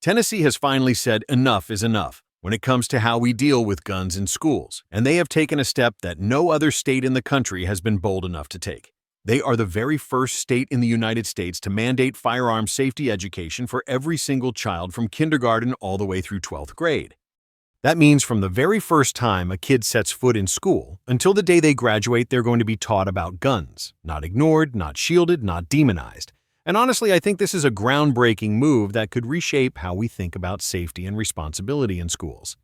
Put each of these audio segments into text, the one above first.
Tennessee has finally said enough is enough when it comes to how we deal with guns in schools, and they have taken a step that no other state in the country has been bold enough to take. They are the very first state in the United States to mandate firearm safety education for every single child from kindergarten all the way through 12th grade. That means from the very first time a kid sets foot in school until the day they graduate, they're going to be taught about guns, not ignored, not shielded, not demonized. And honestly, I think this is a groundbreaking move that could reshape how we think about safety and responsibility in schools.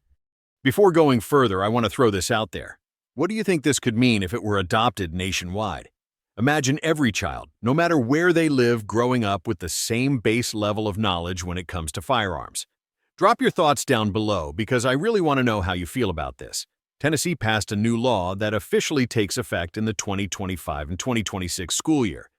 Before going further, I want to throw this out there. What do you think this could mean if it were adopted nationwide? Imagine every child, no matter where they live, growing up with the same base level of knowledge when it comes to firearms. Drop your thoughts down below because I really want to know how you feel about this. Tennessee passed a new law that officially takes effect in the 2025 and 2026 school year.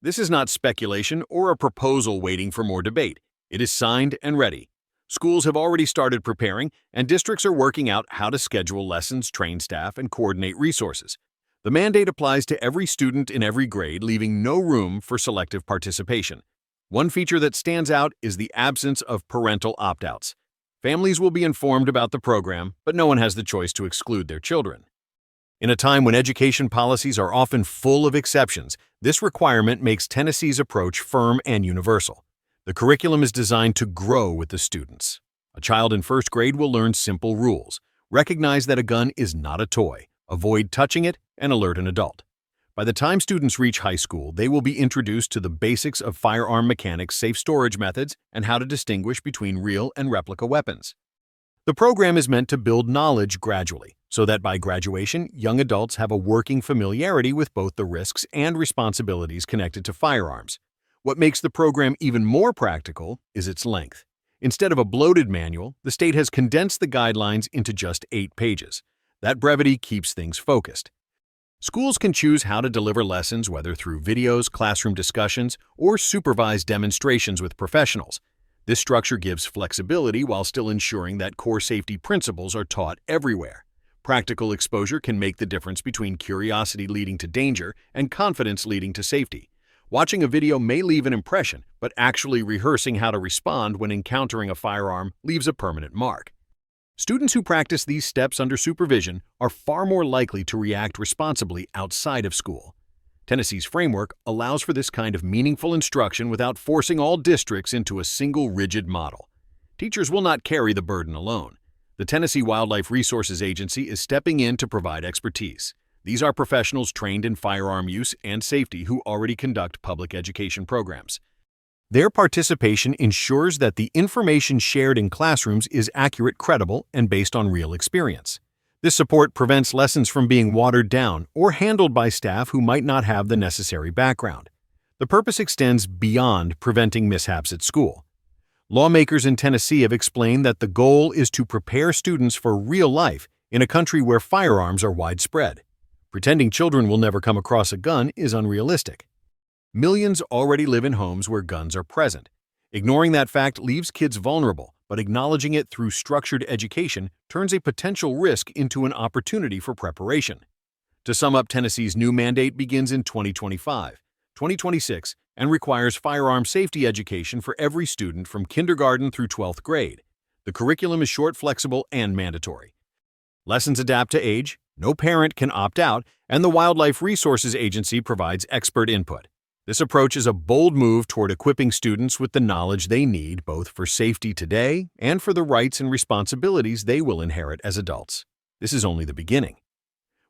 This is not speculation or a proposal waiting for more debate. It is signed and ready. Schools have already started preparing, and districts are working out how to schedule lessons, train staff, and coordinate resources. The mandate applies to every student in every grade, leaving no room for selective participation. One feature that stands out is the absence of parental opt-outs. Families will be informed about the program, but no one has the choice to exclude their children. In a time when education policies are often full of exceptions, this requirement makes Tennessee's approach firm and universal. The curriculum is designed to grow with the students. A child in first grade will learn simple rules. Recognize that a gun is not a toy. Avoid touching it and alert an adult. By the time students reach high school, they will be introduced to the basics of firearm mechanics, safe storage methods, and how to distinguish between real and replica weapons. The program is meant to build knowledge gradually, so that by graduation, young adults have a working familiarity with both the risks and responsibilities connected to firearms. What makes the program even more practical is its length. Instead of a bloated manual, the state has condensed the guidelines into just 8 pages. That brevity keeps things focused. Schools can choose how to deliver lessons, whether through videos, classroom discussions, or supervised demonstrations with professionals. This structure gives flexibility while still ensuring that core safety principles are taught everywhere. Practical exposure can make the difference between curiosity leading to danger and confidence leading to safety. Watching a video may leave an impression, but actually rehearsing how to respond when encountering a firearm leaves a permanent mark. Students who practice these steps under supervision are far more likely to react responsibly outside of school. Tennessee's framework allows for this kind of meaningful instruction without forcing all districts into a single rigid model. Teachers will not carry the burden alone. The Tennessee Wildlife Resources Agency is stepping in to provide expertise. These are professionals trained in firearm use and safety who already conduct public education programs. Their participation ensures that the information shared in classrooms is accurate, credible, and based on real experience. This support prevents lessons from being watered down or handled by staff who might not have the necessary background. The purpose extends beyond preventing mishaps at school. Lawmakers in Tennessee have explained that the goal is to prepare students for real life in a country where firearms are widespread. Pretending children will never come across a gun is unrealistic. Millions already live in homes where guns are present. Ignoring that fact leaves kids vulnerable, but acknowledging it through structured education turns a potential risk into an opportunity for preparation. To sum up, Tennessee's new mandate begins in 2025, 2026, and requires firearm safety education for every student from kindergarten through 12th grade. The curriculum is short, flexible, and mandatory. Lessons adapt to age, no parent can opt out, and the Wildlife Resources Agency provides expert input. This approach is a bold move toward equipping students with the knowledge they need both for safety today and for the rights and responsibilities they will inherit as adults. This is only the beginning.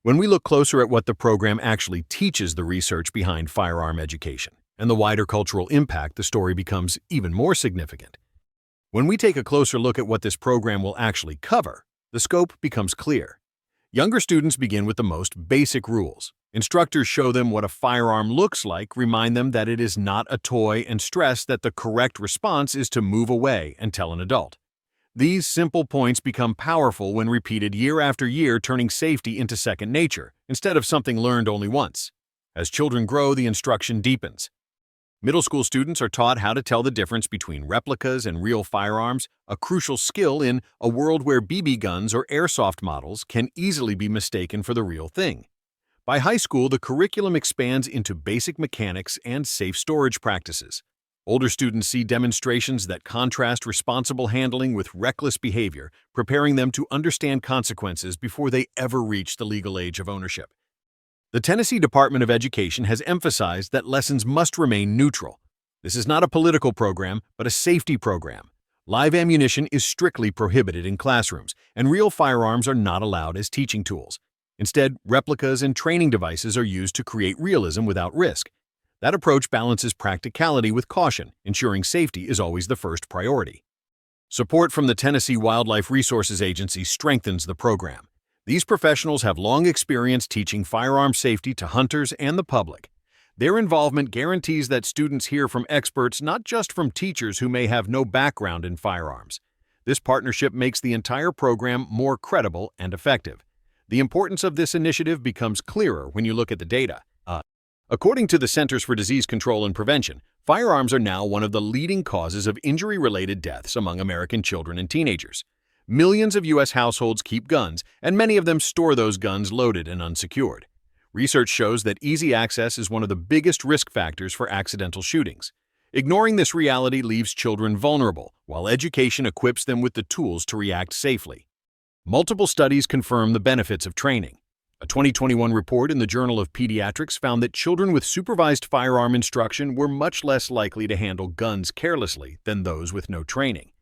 When we look closer at what the program actually teaches, the research behind firearm education, and the wider cultural impact, the story becomes even more significant. When we take a closer look at what this program will actually cover, the scope becomes clear. Younger students begin with the most basic rules. Instructors show them what a firearm looks like, remind them that it is not a toy, and stress that the correct response is to move away and tell an adult. These simple points become powerful when repeated year after year, turning safety into second nature, instead of something learned only once. As children grow, the instruction deepens. Middle school students are taught how to tell the difference between replicas and real firearms, a crucial skill in a world where BB guns or airsoft models can easily be mistaken for the real thing. By high school, the curriculum expands into basic mechanics and safe storage practices. Older students see demonstrations that contrast responsible handling with reckless behavior, preparing them to understand consequences before they ever reach the legal age of ownership. The Tennessee Department of Education has emphasized that lessons must remain neutral. This is not a political program, but a safety program. Live ammunition is strictly prohibited in classrooms, and real firearms are not allowed as teaching tools. Instead, replicas and training devices are used to create realism without risk. That approach balances practicality with caution, ensuring safety is always the first priority. Support from the Tennessee Wildlife Resources Agency strengthens the program. These professionals have long experience teaching firearm safety to hunters and the public. Their involvement guarantees that students hear from experts, not just from teachers who may have no background in firearms. This partnership makes the entire program more credible and effective. The importance of this initiative becomes clearer when you look at the data. According to the Centers for Disease Control and Prevention, firearms are now one of the leading causes of injury-related deaths among American children and teenagers. Millions of U.S. households keep guns, and many of them store those guns loaded and unsecured. Research shows that easy access is one of the biggest risk factors for accidental shootings. Ignoring this reality leaves children vulnerable, while education equips them with the tools to react safely. Multiple studies confirm the benefits of training. A 2021 report in the Journal of Pediatrics found that children with supervised firearm instruction were much less likely to handle guns carelessly than those with no training.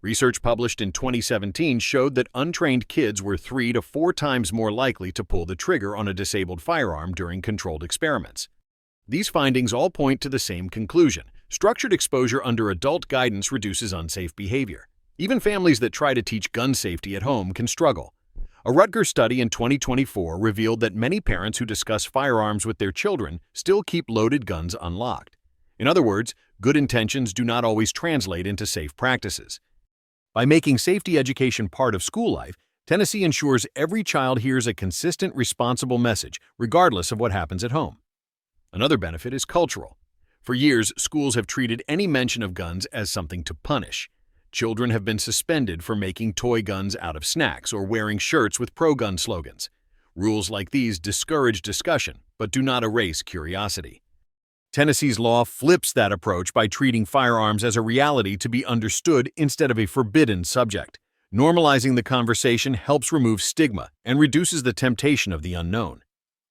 Research published in 2017 showed that untrained kids were 3 to 4 times more likely to pull the trigger on a disabled firearm during controlled experiments. These findings all point to the same conclusion. Structured exposure under adult guidance reduces unsafe behavior. Even families that try to teach gun safety at home can struggle. A Rutgers study in 2024 revealed that many parents who discuss firearms with their children still keep loaded guns unlocked. In other words, good intentions do not always translate into safe practices. By making safety education part of school life, Tennessee ensures every child hears a consistent, responsible message, regardless of what happens at home. Another benefit is cultural. For years, schools have treated any mention of guns as something to punish. Children have been suspended for making toy guns out of snacks or wearing shirts with pro-gun slogans. Rules like these discourage discussion, but do not erase curiosity. Tennessee's law flips that approach by treating firearms as a reality to be understood instead of a forbidden subject. Normalizing the conversation helps remove stigma and reduces the temptation of the unknown.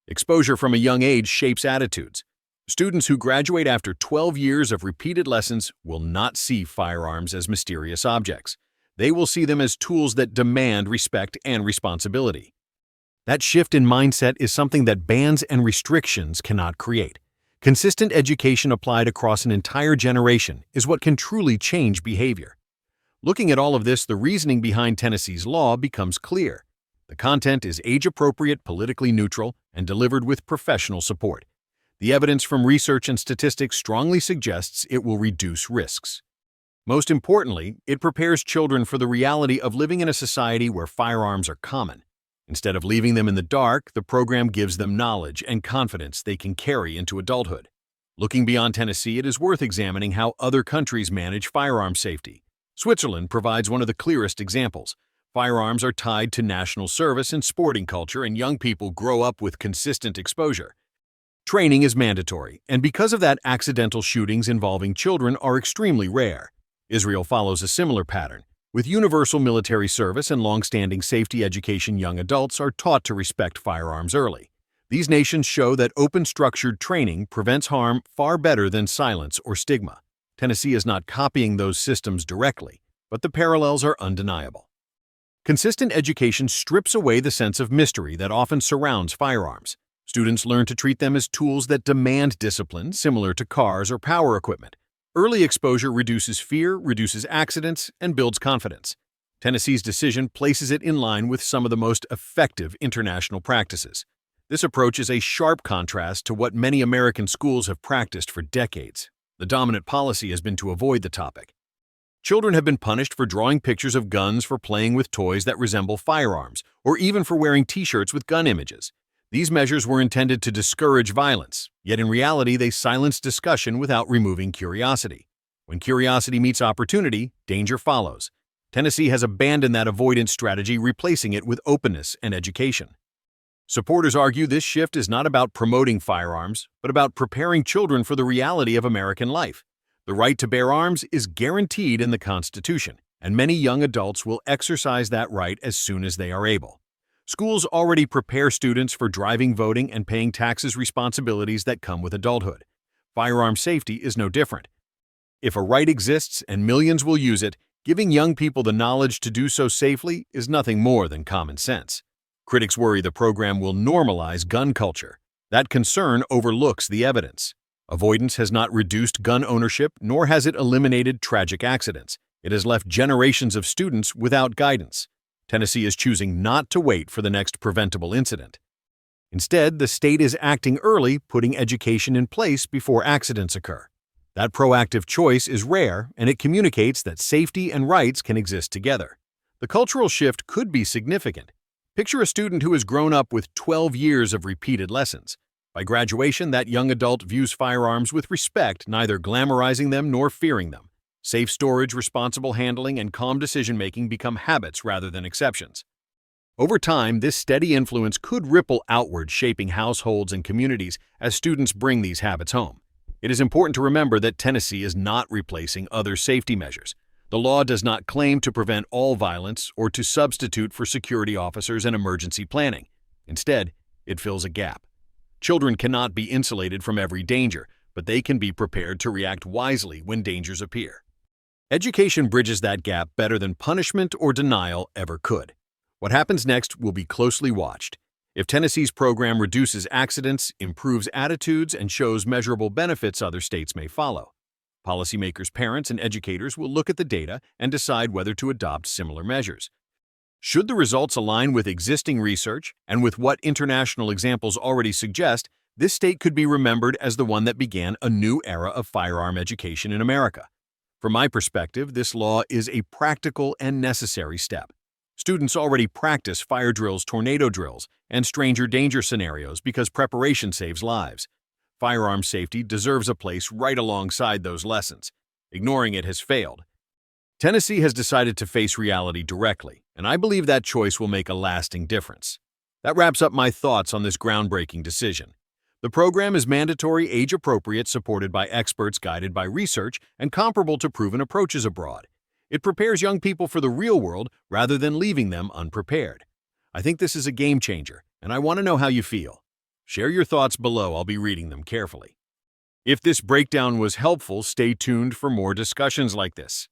Exposure from a young age shapes attitudes. Students who graduate after 12 years of repeated lessons will not see firearms as mysterious objects. They will see them as tools that demand respect and responsibility. That shift in mindset is something that bans and restrictions cannot create. Consistent education applied across an entire generation is what can truly change behavior. Looking at all of this, the reasoning behind Tennessee's law becomes clear. The content is age-appropriate, politically neutral, and delivered with professional support. The evidence from research and statistics strongly suggests it will reduce risks. Most importantly, it prepares children for the reality of living in a society where firearms are common. Instead of leaving them in the dark, the program gives them knowledge and confidence they can carry into adulthood. Looking beyond Tennessee, it is worth examining how other countries manage firearm safety. Switzerland provides one of the clearest examples. Firearms are tied to national service and sporting culture, and young people grow up with consistent exposure. Training is mandatory, and because of that, accidental shootings involving children are extremely rare. Israel follows a similar pattern. With universal military service and long-standing safety education, young adults are taught to respect firearms early. These nations show that open, structured training prevents harm far better than silence or stigma. Tennessee is not copying those systems directly, but the parallels are undeniable. Consistent education strips away the sense of mystery that often surrounds firearms. Students learn to treat them as tools that demand discipline, similar to cars or power equipment. Early exposure reduces fear, reduces accidents, and builds confidence. Tennessee's decision places it in line with some of the most effective international practices. This approach is a sharp contrast to what many American schools have practiced for decades. The dominant policy has been to avoid the topic. Children have been punished for drawing pictures of guns, for playing with toys that resemble firearms, or even for wearing t-shirts with gun images. These measures were intended to discourage violence, yet in reality they silence discussion without removing curiosity. When curiosity meets opportunity, danger follows. Tennessee has abandoned that avoidance strategy, replacing it with openness and education. Supporters argue this shift is not about promoting firearms, but about preparing children for the reality of American life. The right to bear arms is guaranteed in the Constitution, and many young adults will exercise that right as soon as they are able. Schools already prepare students for driving, voting, and paying taxes responsibilities that come with adulthood. Firearm safety is no different. If a right exists and millions will use it, giving young people the knowledge to do so safely is nothing more than common sense. Critics worry the program will normalize gun culture. That concern overlooks the evidence. Avoidance has not reduced gun ownership, nor has it eliminated tragic accidents. It has left generations of students without guidance. Tennessee is choosing not to wait for the next preventable incident. Instead, the state is acting early, putting education in place before accidents occur. That proactive choice is rare, and it communicates that safety and rights can exist together. The cultural shift could be significant. Picture a student who has grown up with 12 years of repeated lessons. By graduation, that young adult views firearms with respect, neither glamorizing them nor fearing them. Safe storage, responsible handling, and calm decision-making become habits rather than exceptions. Over time, this steady influence could ripple outward, shaping households and communities as students bring these habits home. It is important to remember that Tennessee is not replacing other safety measures. The law does not claim to prevent all violence or to substitute for security officers and emergency planning. Instead, it fills a gap. Children cannot be insulated from every danger, but they can be prepared to react wisely when dangers appear. Education bridges that gap better than punishment or denial ever could. What happens next will be closely watched. If Tennessee's program reduces accidents, improves attitudes, and shows measurable benefits, other states may follow. Policymakers, parents, and educators will look at the data and decide whether to adopt similar measures. Should the results align with existing research and with what international examples already suggest, this state could be remembered as the one that began a new era of firearm education in America. From my perspective, this law is a practical and necessary step. Students already practice fire drills, tornado drills, and stranger danger scenarios because preparation saves lives. Firearm safety deserves a place right alongside those lessons. Ignoring it has failed. Tennessee has decided to face reality directly, and I believe that choice will make a lasting difference. That wraps up my thoughts on this groundbreaking decision. The program is mandatory, age-appropriate, supported by experts, guided by research, and comparable to proven approaches abroad. It prepares young people for the real world rather than leaving them unprepared. I think this is a game changer, and I want to know how you feel. Share your thoughts below. I'll be reading them carefully. If this breakdown was helpful, stay tuned for more discussions like this.